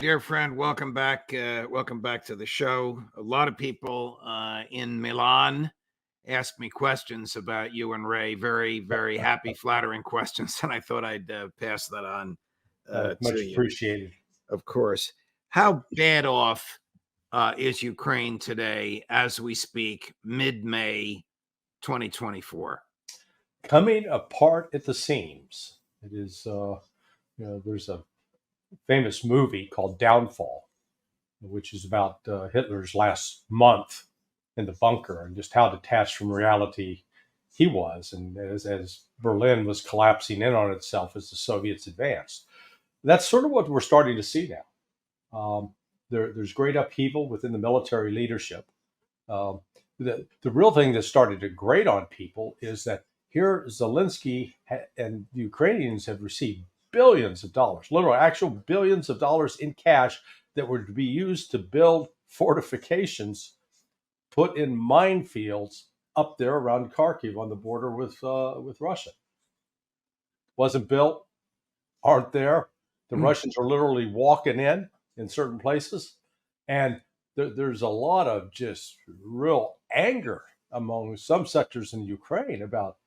dear friend, welcome back. Welcome back to the show. A lot of people in Milan asked me questions about you and Ray. Very, very happy, flattering questions, and I thought I'd pass that on Much to you. appreciated. Of course. How bad off is Ukraine today, as we speak, mid-May 2024? Coming apart at the seams. It is, there's a famous movie called Downfall, which is about Hitler's last month in the bunker and just how detached from reality he was, and as Berlin was collapsing in on itself as the Soviets advanced. That's sort of what we're starting to see now. There's great upheaval within the military leadership. The real thing that started to grate on people is that here Zelensky and the Ukrainians have received billions of dollars, literal actual billions of dollars in cash that were to be used to build fortifications put in minefields up there around Kharkiv on the border with Russia. Wasn't built, aren't there. The Russians are literally walking in certain places. And there's a lot of just real anger among some sectors in Ukraine about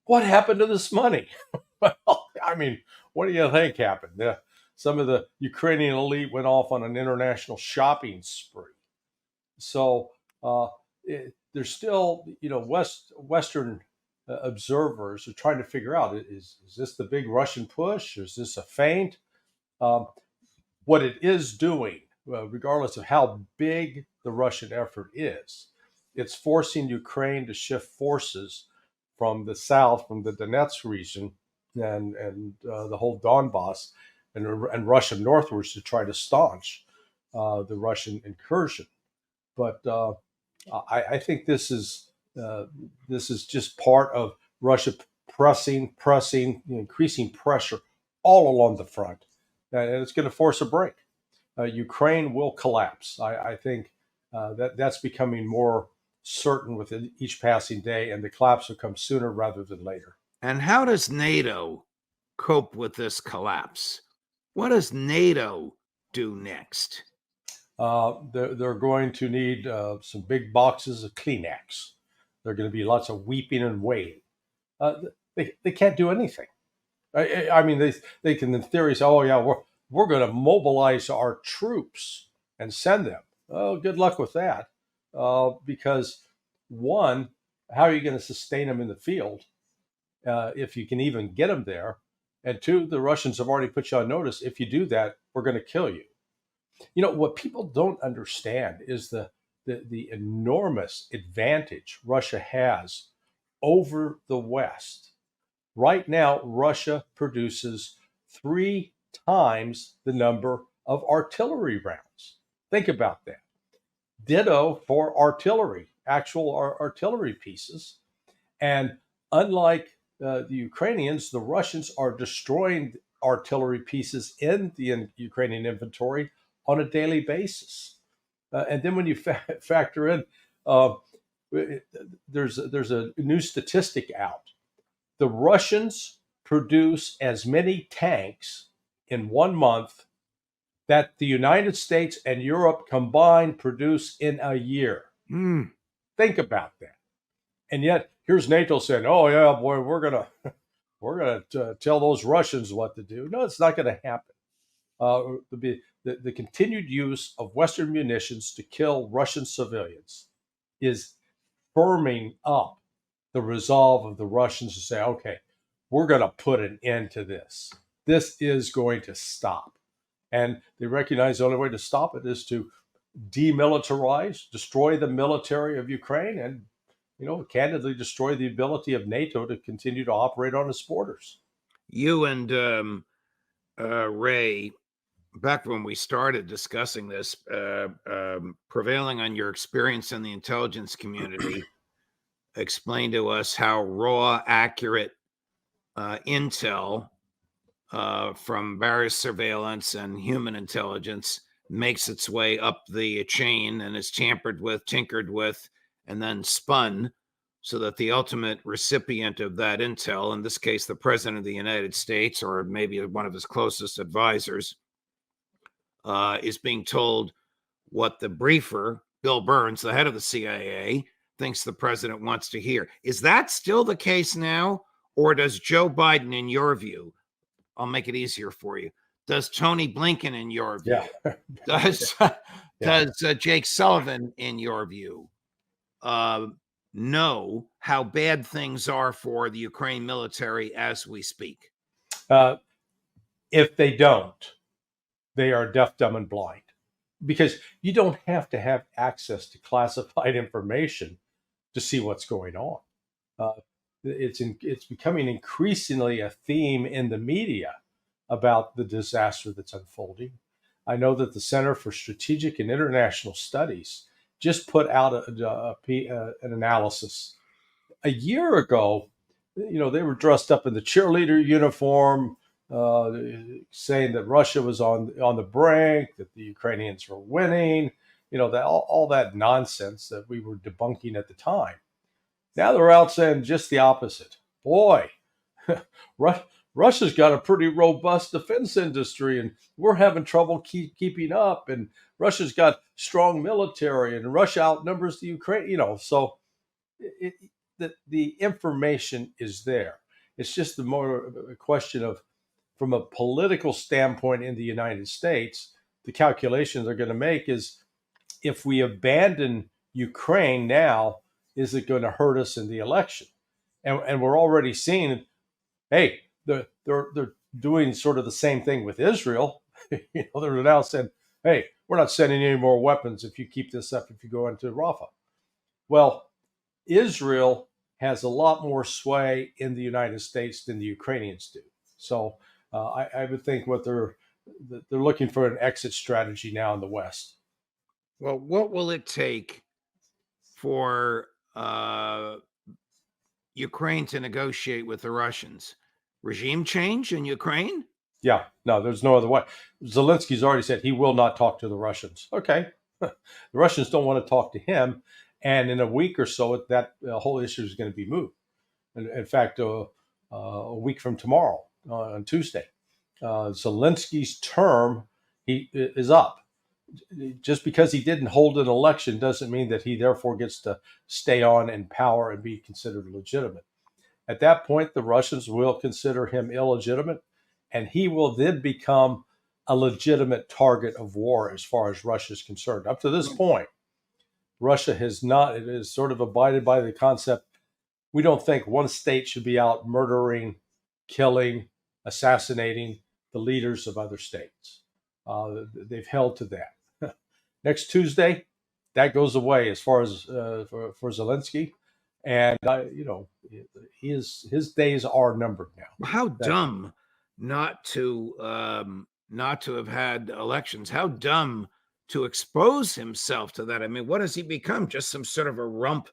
what happened to this money. Well, I mean, what do you think happened? Some of the Ukrainian elite went off on an international shopping spree. So there's still, Western observers are trying to figure out, is this the big Russian push? Or is this a feint? What it is doing, regardless of how big the Russian effort is, it's forcing Ukraine to shift forces from the south, from the Donetsk region and the whole Donbass and Russia northwards to try to staunch the Russian incursion. But I think this is just part of Russia pressing, increasing pressure all along the front, and it's going to force a break. Ukraine will collapse. I think that's becoming more certain with each passing day, and the collapse will come sooner rather than later. And how does NATO cope with this collapse? What does NATO do next? They're going to need some big boxes of Kleenex. There are going to be lots of weeping and wailing. They can't do anything. I mean, they can in theory say, "Oh yeah, we're going to mobilize our troops and send them." Oh, good luck with that. Because one, how are you going to sustain them in the field if you can even get them there? And two, the Russians have already put you on notice. If you do that, we're going to kill you. What people don't understand is the enormous advantage Russia has over the West. Right now, Russia produces 3 times the number of artillery rounds. Think about that. Ditto for artillery, actual artillery pieces. And unlike the Ukrainians, the Russians are destroying artillery pieces in the Ukrainian inventory on a daily basis. And then when you factor in, there's a new statistic out. The Russians produce as many tanks in 1 month that the United States and Europe combined produce in a year. Think about that. And yet here's NATO saying, "Oh yeah, boy, we're gonna tell those Russians what to do." No, it's not going to happen. The continued use of Western munitions to kill Russian civilians is firming up the resolve of the Russians to say, "Okay, we're going to put an end to this. This is going to stop." And they recognize the only way to stop it is to demilitarize, destroy the military of Ukraine, and candidly destroy the ability of NATO to continue to operate on its borders. You and Ray, back when we started discussing this, prevailing on your experience in the intelligence community, explain to us how raw, accurate intel from various surveillance and human intelligence makes its way up the chain and is tampered with, tinkered with, and then spun so that the ultimate recipient of that intel, in this case, the President of the United States, or maybe one of his closest advisors, is being told what the briefer, Bill Burns, the head of the CIA, thinks the president wants to hear. Is that still the case now? Or does Joe Biden, in your view, I'll make it easier for you, does Tony Blinken, in your view, Yeah. does Yeah. Jake Sullivan, in your view, know how bad things are for the Ukraine military as we speak? If they don't, they are deaf, dumb, and blind, because you don't have to have access to classified information to see what's going on. Uh, it's becoming increasingly a theme in the media about the disaster that's unfolding. I know that the Center for Strategic and International Studies just put out an analysis. A year ago, they were dressed up in the cheerleader uniform, uh, saying that Russia was on the brink, that the Ukrainians were winning, that all that nonsense that we were debunking at the time. Now they're out saying just the opposite. Boy, Russia's got a pretty robust defense industry, and we're having trouble keeping up. And Russia's got strong military, and Russia outnumbers the Ukraine. So it, the information is there. It's just a question of, from a political standpoint in the United States, the calculations they're going to make is, if we abandon Ukraine now, is it going to hurt us in the election? And we're already seeing, hey, they're doing sort of the same thing with Israel. They're now saying, hey, we're not sending any more weapons if you keep this up, if you go into Rafah. Well, Israel has a lot more sway in the United States than the Ukrainians do. So I would think they're looking for an exit strategy now in the West. Well, what will it take for Ukraine to negotiate with the Russians? Regime change in Ukraine? Yeah, no, there's no other way. Zelensky's already said he will not talk to the Russians. Okay. The Russians don't want to talk to him. And in a week or so, that whole issue is going to be moved. In fact, a week from tomorrow, on Tuesday, Zelensky's term is up. Just because he didn't hold an election doesn't mean that he therefore gets to stay on in power and be considered legitimate. At that point, the Russians will consider him illegitimate, and he will then become a legitimate target of war as far as Russia is concerned. Up to this point, Russia has not, it has sort of abided by the concept, we don't think one state should be out murdering, killing, assassinating the leaders of other states. They've held to that. Next Tuesday, that goes away as far as for Zelensky, and his days are numbered now. How dumb not to have had elections. How dumb to expose himself to that. I mean, what has he become? Just some sort of a rump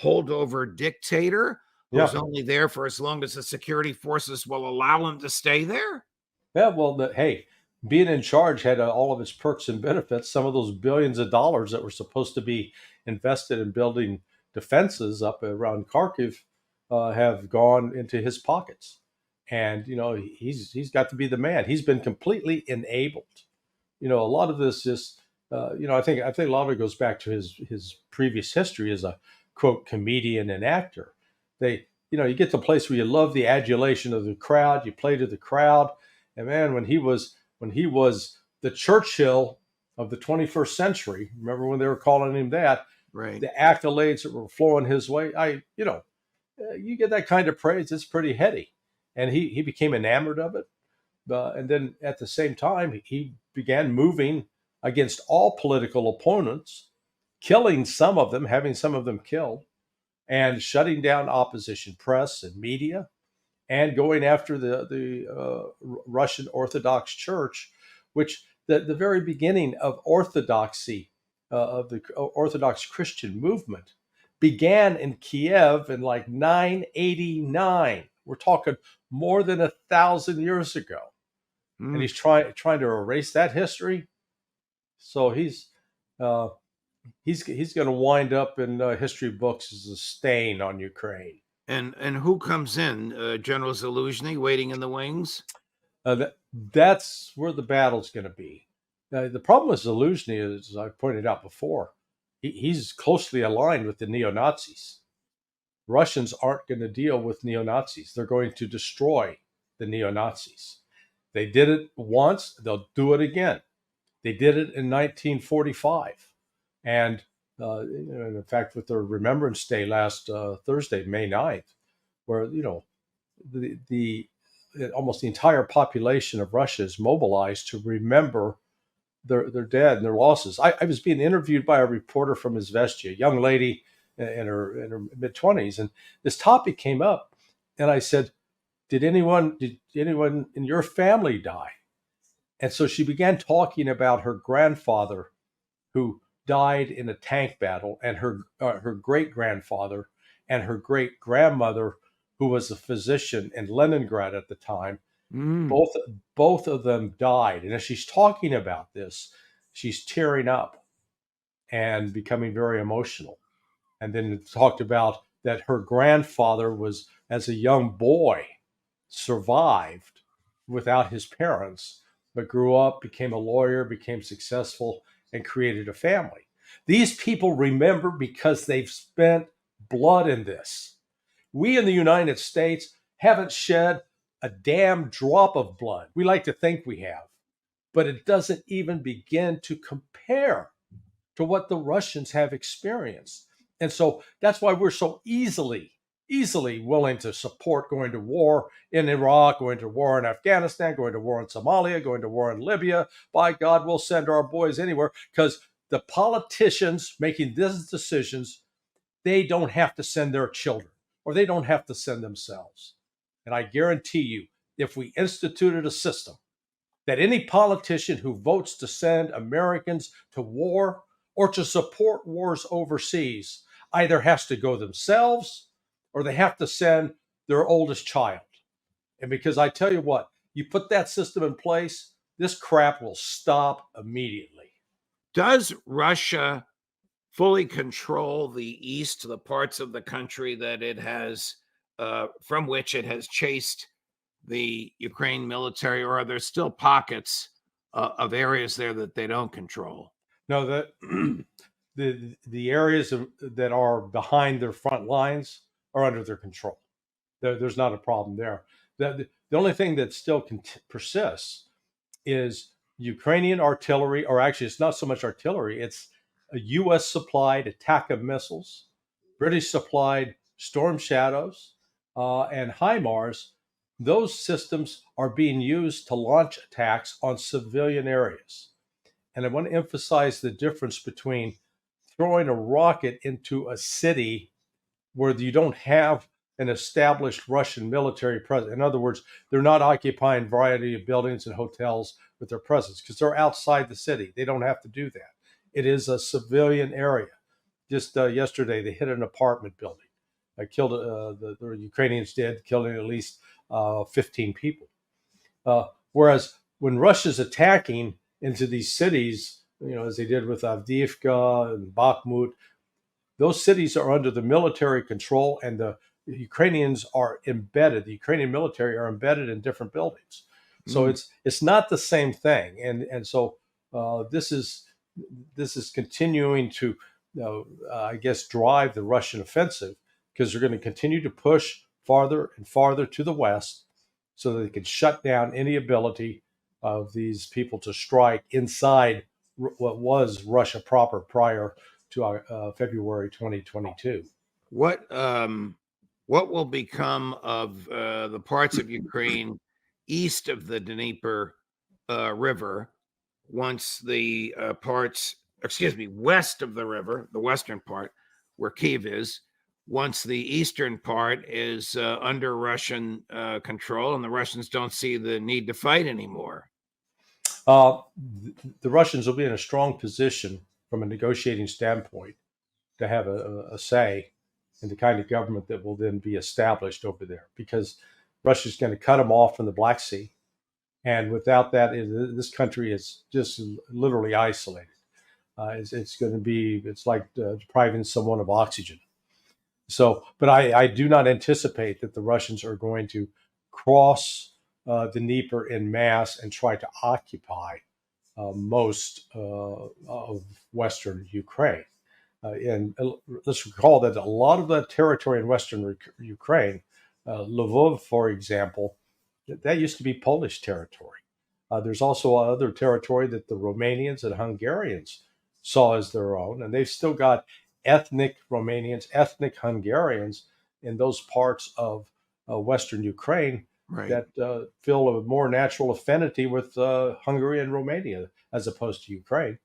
holdover dictator who's only there for as long as the security forces will allow him to stay there? Yeah, well, hey, being in charge had all of its perks and benefits. Some of those billions of dollars that were supposed to be invested in building defenses up around Kharkiv have gone into his pockets. And, he's got to be the man. He's been completely enabled. A lot of this is, I think a lot of it goes back to his previous history as a, quote, comedian and actor. You get to a place where you love the adulation of the crowd. You play to the crowd. And man, when he was the Churchill of the 21st century, remember when they were calling him that? Right. The accolades that were flowing his way, you get that kind of praise, it's pretty heady. And he became enamored of it. And then at the same time, he began moving against all political opponents, killing some of them, having some of them killed, and shutting down opposition press and media, and going after the Russian Orthodox Church, which the very beginning of orthodoxy, of the Orthodox Christian movement, began in Kiev in like 989. We're talking more than 1,000 years ago. And he's trying to erase that history. So he's going to wind up in history books as a stain on Ukraine. And who comes in? General Zaluzhny waiting in the wings? That's where the battle's going to be. The problem with Zelensky is, as I pointed out before, he's closely aligned with the neo-Nazis. Russians aren't going to deal with neo-Nazis. They're going to destroy the neo-Nazis. They did it once, they'll do it again. They did it in 1945. And in fact, with their Remembrance Day last Thursday, May 9th, where, the almost the entire population of Russia is mobilized to remember their dead and their losses. I was being interviewed by a reporter from Izvestia, a young lady in her mid-20s, and this topic came up, and I said, did anyone in your family die? And so she began talking about her grandfather who died in a tank battle, and her great grandfather and her great grandmother, who was a physician in Leningrad at the time. Both of them died. And as she's talking about this, she's tearing up and becoming very emotional. And then talked about that her grandfather was, as a young boy, survived without his parents, but grew up, became a lawyer, became successful, and created a family. These people remember because they've spent blood in this. We in the United States haven't shed a damn drop of blood. We like to think we have, but it doesn't even begin to compare to what the Russians have experienced. And so that's why we're so easily willing to support going to war in Iraq, going to war in Afghanistan, going to war in Somalia, going to war in Libya. By God, we'll send our boys anywhere, because the politicians making these decisions, they don't have to send their children, or they don't have to send themselves. And I guarantee you, if we instituted a system that any politician who votes to send Americans to war or to support wars overseas either has to go themselves or they have to send their oldest child. And because I tell you what, you put that system in place, this crap will stop immediately. Does Russia fully control the east, the parts of the country that it has, from which it has chased the Ukraine military, or are there still pockets of areas there that they don't control? No, the areas that are behind their front lines are under their control. There's not a problem there. The only thing that still persists is Ukrainian artillery, or actually, it's not so much artillery, it's a U.S. supplied ATACMS missiles, British supplied Storm Shadows, and HIMARS. Those systems are being used to launch attacks on civilian areas. And I want to emphasize the difference between throwing a rocket into a city where you don't have an established Russian military presence. In other words, they're not occupying a variety of buildings and hotels with their presence because they're outside the city. They don't have to do that. It is a civilian area. Just yesterday, they hit an apartment building. Killed the Ukrainians did, killing at least 15 people. Whereas when Russia's attacking into these cities, as they did with Avdiivka and Bakhmut, those cities are under the military control, and the Ukrainians are embedded. The Ukrainian military are embedded in different buildings. So it's not the same thing. And so this is continuing to, I guess, drive the Russian offensive, because they're going to continue to push farther and farther to the west so that they can shut down any ability of these people to strike inside what was Russia proper prior to February 2022. What will become of the parts of Ukraine east of the Dnieper River once the west of the river, the western part where Kyiv is, once the eastern part is under Russian control and the Russians don't see the need to fight anymore? The Russians will be in a strong position from a negotiating standpoint to have a say in the kind of government that will then be established over there, because Russia's going to cut them off from the Black Sea. And without that, this country is just literally isolated. It's like depriving someone of oxygen. So, but I do not anticipate that the Russians are going to cross the Dnieper in mass and try to occupy most of Western Ukraine. And let's recall that a lot of the territory in Western Ukraine, Lvov, for example, that used to be Polish territory. There's also other territory that the Romanians and Hungarians saw as their own, and they've still got ethnic Romanians, ethnic Hungarians in those parts of Western Ukraine Right. that feel a more natural affinity with Hungary and Romania as opposed to Ukraine.